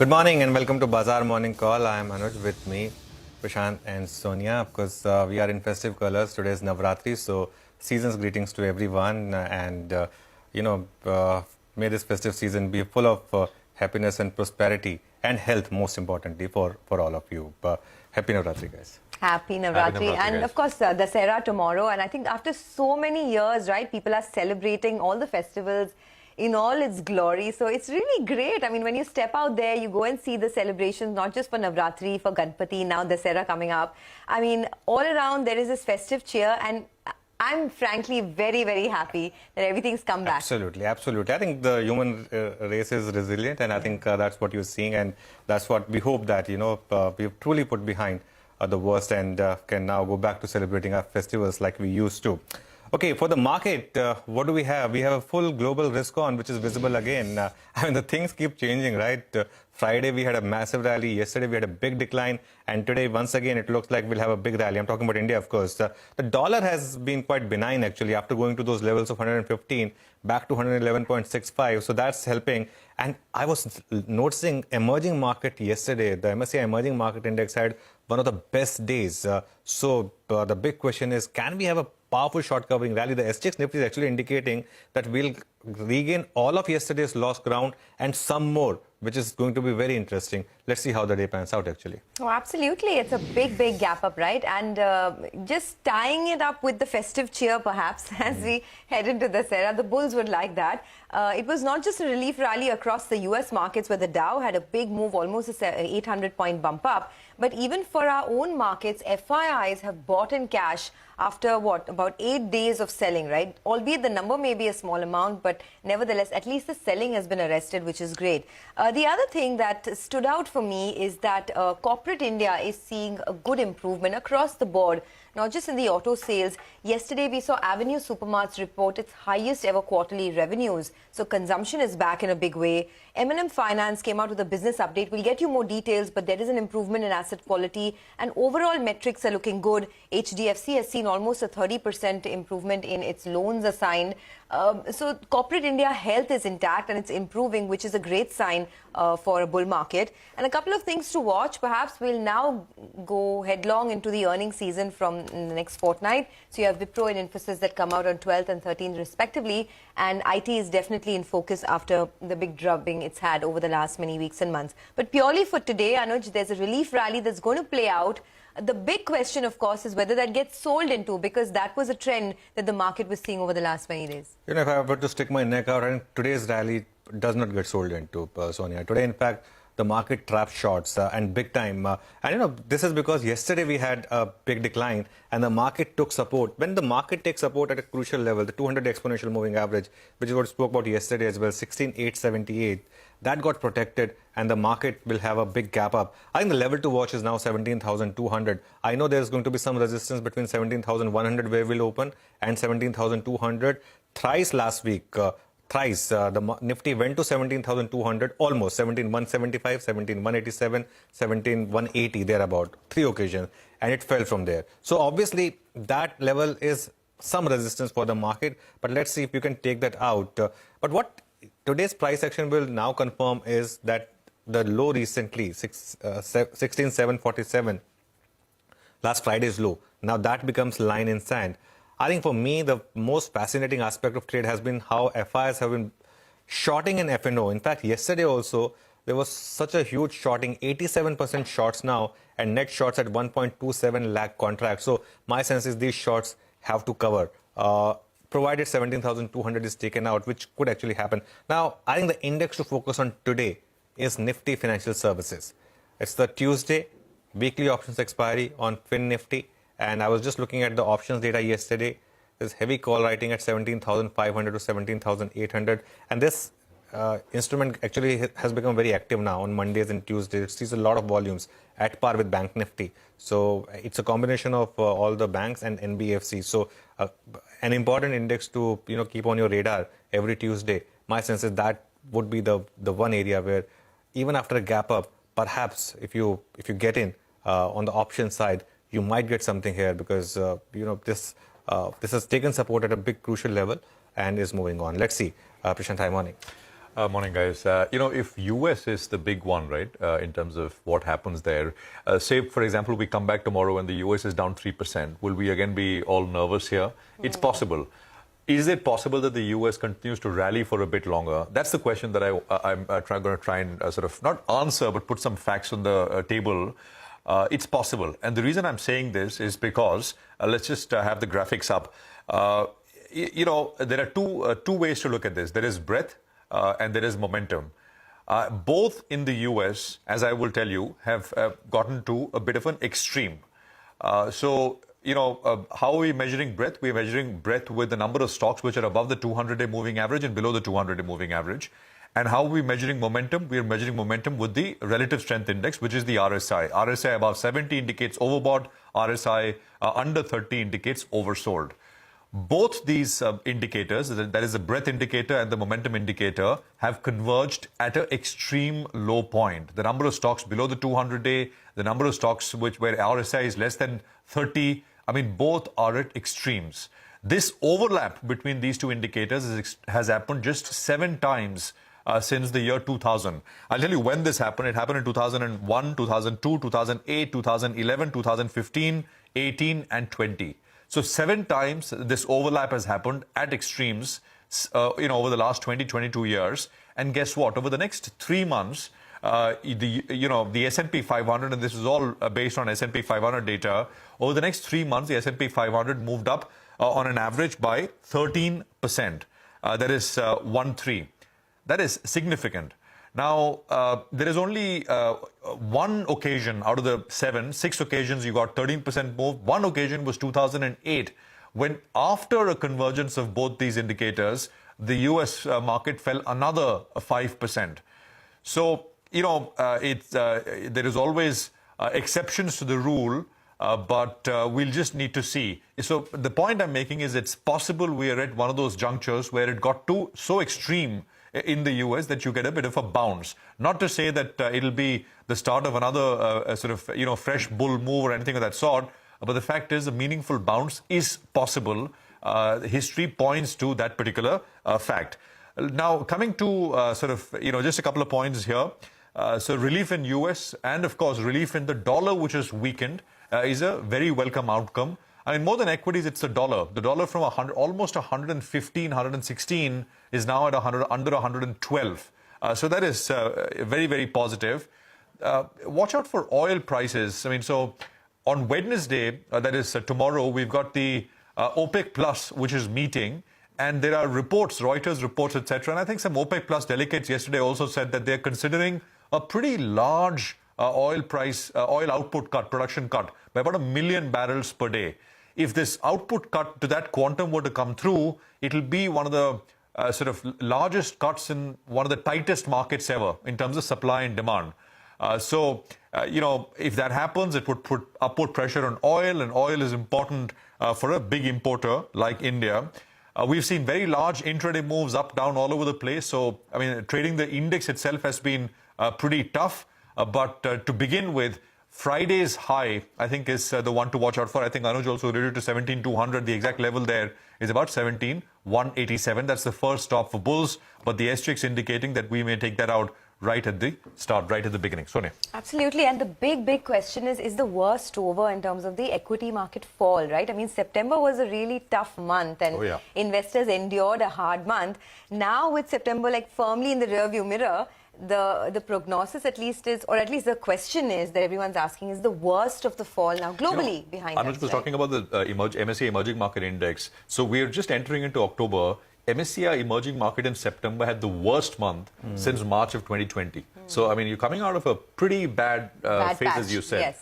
Good morning and welcome to Bazaar Morning Call. I am Anuj, with me, Prashant and Sonia. Of course, we are in festive colors. Today is Navratri, so season's greetings to everyone. May this festive season be full of happiness and prosperity and health, most importantly, for all of you. Happy Navratri, guys. Happy Navratri. And of course, Dussehra tomorrow. And I think after so many years, right, people are celebrating all the festivals in all its glory. So it's really great. I mean, when you step out there, you go and see the celebrations, not just for Navratri, for Ganpati, now Dussehra coming up. I mean, all around there is this festive cheer, and I'm frankly very, very happy that everything's come back. Absolutely, absolutely. I think the human race is resilient, and I think that's what you're seeing, and that's what we hope that, we've truly put behind the worst and can now go back to celebrating our festivals like we used to. Okay, for the market, what do we have? We have a full global risk on, which is visible again. I mean, the things keep changing, right? Friday, we had a massive rally. Yesterday, we had a big decline. And today, once again, it looks like we'll have a big rally. I'm talking about India, of course. The dollar has been quite benign, actually, after going to those levels of 115, back to 111.65. So that's helping. And I was noticing emerging market yesterday. The MSCI Emerging Market Index had one of the best days. The big question is, can we have a powerful short covering rally? The SGX Nifty is actually indicating that we'll regain all of yesterday's lost ground and some more, which is going to be very interesting. Let's see how the day pans out, actually. Oh, absolutely. It's a big, big gap up, right? And just tying it up with the festive cheer, perhaps, as we head into this era, the bulls would like that. It was not just a relief rally across the US markets where the Dow had a big move, almost a 800-point bump up. But even for our own markets, FIIs have bought in cash after what, about 8 days of selling, right? Albeit the number may be a small amount, but nevertheless, at least the selling has been arrested, which is great. The other thing that stood out for me is that corporate India is seeing a good improvement across the board, not just in the auto sales. Yesterday, we saw Avenue Supermarts report its highest ever quarterly revenues. So consumption is back in a big way. M&M Finance came out with a business update. We'll get you more details, but there is an improvement in asset quality and overall metrics are looking good. HDFC has seen almost a 30% improvement in its loans assigned. So corporate India health is intact and it's improving, which is a great sign for a bull market. And a couple of things to watch. Perhaps we'll now go headlong into the earnings season from the next fortnight. So you have Wipro and Infosys that come out on 12th and 13th respectively. And IT is definitely in focus after the big drubbing it's had over the last many weeks and months. But purely for today, Anuj, there's a relief rally that's going to play out. The big question, of course, is whether that gets sold into, because that was a trend that the market was seeing over the last many days. If I were to stick my neck out, and today's rally does not get sold into, Sonia. Today, in fact, the market trapped shorts and big time. This is because yesterday we had a big decline and the market took support. When the market takes support at a crucial level, the 200 exponential moving average, which is what we spoke about yesterday as well, 16,878, that got protected and the market will have a big gap up. I think the level to watch is now 17,200. I know there's going to be some resistance between 17,100 where we'll open and 17,200. Thrice last week, the Nifty went to 17,200, almost 17,175, 17,187, 17,180, thereabout, 3 occasions, and it fell from there. So obviously that level is some resistance for the market, but let's see if you can take that out. But what today's price action will now confirm is that the low recently, 16,747, last Friday's low, now that becomes line in sand. I think for me, the most fascinating aspect of trade has been how FIs have been shorting in F&O. In fact, yesterday also, there was such a huge shorting, 87% shorts now, and net shorts at 1.27 lakh contracts. So my sense is these shorts have to cover, provided 17,200 is taken out, which could actually happen. Now, I think the index to focus on today is Nifty Financial Services. It's the Tuesday weekly options expiry on Fin Nifty. And I was just looking at the options data yesterday. There's heavy call writing at 17,500 to 17,800. And this instrument actually has become very active now on Mondays and Tuesdays. It sees a lot of volumes at par with Bank Nifty. So it's a combination of all the banks and NBFC. So an important index to keep on your radar every Tuesday. My sense is that would be the one area where even after a gap up, perhaps if you get in on the option side, you might get something here because this has taken support at a big crucial level and is moving on. Let's see. Prashant, hi, morning. Morning, guys. If US is the big one, right, in terms of what happens there, say, for example, we come back tomorrow and the US is down 3%, will we again be all nervous here? It's possible. Is it possible that the US continues to rally for a bit longer? That's the question that I'm going to try and sort of not answer, but put some facts on the table. It's possible. And the reason I'm saying this is because, let's just have the graphics up. There are two ways to look at this. There is breadth and there is momentum. Both in the US, as I will tell you, have gotten to a bit of an extreme. How are we measuring breadth? We're measuring breadth with the number of stocks which are above the 200-day moving average and below the 200-day moving average. And how are we measuring momentum? We're measuring momentum with the relative strength index, which is the RSI. RSI above 70 indicates overbought. RSI under 30 indicates oversold. Both these indicators, that is the breadth indicator and the momentum indicator, have converged at an extreme low point. The number of stocks below the 200-day, the number of stocks where RSI is less than 30, both are at extremes. This overlap between these two indicators has happened just 7 times since the year 2000. I'll tell you when this happened. It happened in 2001, 2002, 2008, 2011, 2015, 18, and 20. So 7 times this overlap has happened at extremes, over the last 22 years. And guess what? Over the next 3 months, the S&P 500, and this is all based on S&P 500 data, over the next 3 months, the S&P 500 moved up on an average by 13%. That is 1-3. That is significant. Now, there is only one occasion out of the 6 occasions you got 13% move. One occasion was 2008, when after a convergence of both these indicators, the US market fell another 5%. So, there is always exceptions to the rule, but we'll just need to see. So the point I'm making is it's possible we are at one of those junctures where it got so extreme in the US that you get a bit of a bounce. Not to say that it'll be the start of another fresh bull move or anything of that sort, but the fact is a meaningful bounce is possible. History points to that particular fact. Now, coming to just a couple of points here. So relief in US and, of course, relief in the dollar, which has weakened, is a very welcome outcome. More than equities, it's the dollar. The dollar from almost 115, 116 is now at under 112. So that is very, very positive. Watch out for oil prices. So on Wednesday, that is tomorrow, we've got the OPEC Plus, which is meeting. And there are reports, Reuters reports, etc. And I think some OPEC Plus delegates yesterday also said that they're considering a pretty large oil output cut, production cut, by about 1 million barrels per day. If this output cut to that quantum were to come through, it'll be one of the largest cuts in one of the tightest markets ever in terms of supply and demand. If that happens, it would put upward pressure on oil, and oil is important for a big importer like India. We've seen very large intraday moves up, down, all over the place. So, trading the index itself has been pretty tough. But to begin with, Friday's high, I think, is the one to watch out for. I think Anuj also alluded to 17,200. The exact level there is about 17,187. That's the first stop for bulls. But the SGX indicating that we may take that out right at the start, right at the beginning. Sonia. Absolutely. And the big question is the worst over in terms of the equity market fall, right? September was a really tough month and investors endured a hard month. Now with September firmly in the rearview mirror, the prognosis at least is, or at least the question is that everyone's asking, is the worst of the fall now globally behind us? Anuj was talking about the MSCI Emerging Market Index. So we're just entering into October. MSCI Emerging Market in September had the worst month since March of 2020. So, you're coming out of a pretty bad phase, patch, as you said,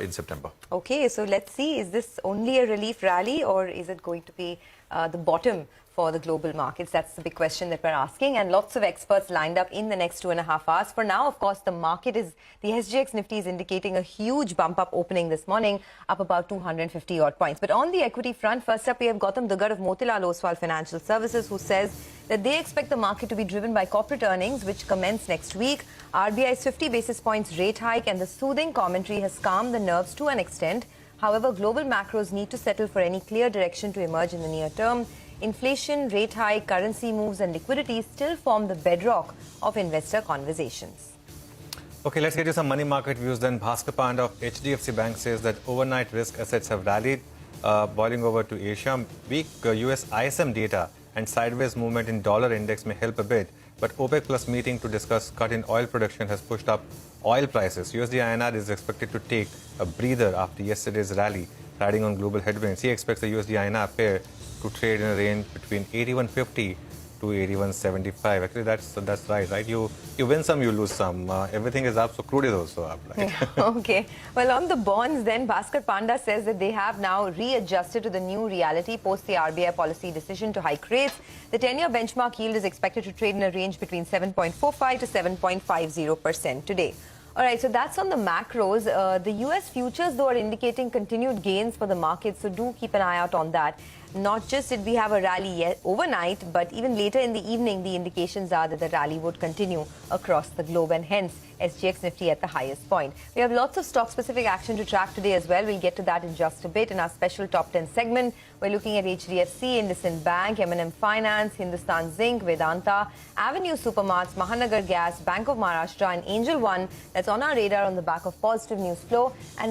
in September. Okay, so let's see. Is this only a relief rally, or is it going to be the bottom for the global markets? That's the big question that we're asking, and lots of experts lined up in the next 2.5 hours. For now, of course, the SGX Nifty is indicating a huge bump up opening this morning, up about 250 odd points. But on the equity front, first up we have Gautam Dugar of Motilal Oswal Financial Services, who says that they expect the market to be driven by corporate earnings, which commence next week. RBI's 50 basis points rate hike and the soothing commentary has calmed the nerves to an extent. However, global macros need to settle for any clear direction to emerge in the near term. inflation, rate hike, currency moves and liquidity still form the bedrock of investor conversations. Okay, let's get you some money market views then. Bhaskar Panda of HDFC Bank says that overnight risk assets have rallied, boiling over to Asia. Weak US ISM data and sideways movement in dollar index may help a bit, but OPEC Plus meeting to discuss cut in oil production has pushed up oil prices. USD INR is expected to take a breather after yesterday's rally, riding on global headwinds. He expects the USD INR pair to trade in a range between 81.50 to 81.75. Actually, that's right? You win some, you lose some. Everything is up, so crude is also up, right? Okay. Well, on the bonds, then Bhaskar Panda says that they have now readjusted to the new reality post the RBI policy decision to hike rates. The 10-year benchmark yield is expected to trade in a range between 7.45 to 7.50% today. All right, so that's on the macros. The US futures, though, are indicating continued gains for the market, so do keep an eye out on that. Not just did we have a rally yet overnight, but even later in the evening, the indications are that the rally would continue across the globe, and hence SGX Nifty at the highest point. We have lots of stock-specific action to track today as well. We'll get to that in just a bit. In our special Top 10 segment, we're looking at HDFC, IndusInd Bank, M&M Finance, Hindustan Zinc, Vedanta, Avenue Supermarts, Mahanagar Gas, Bank of Maharashtra, and Angel One. That's on our radar on the back of positive news flow. And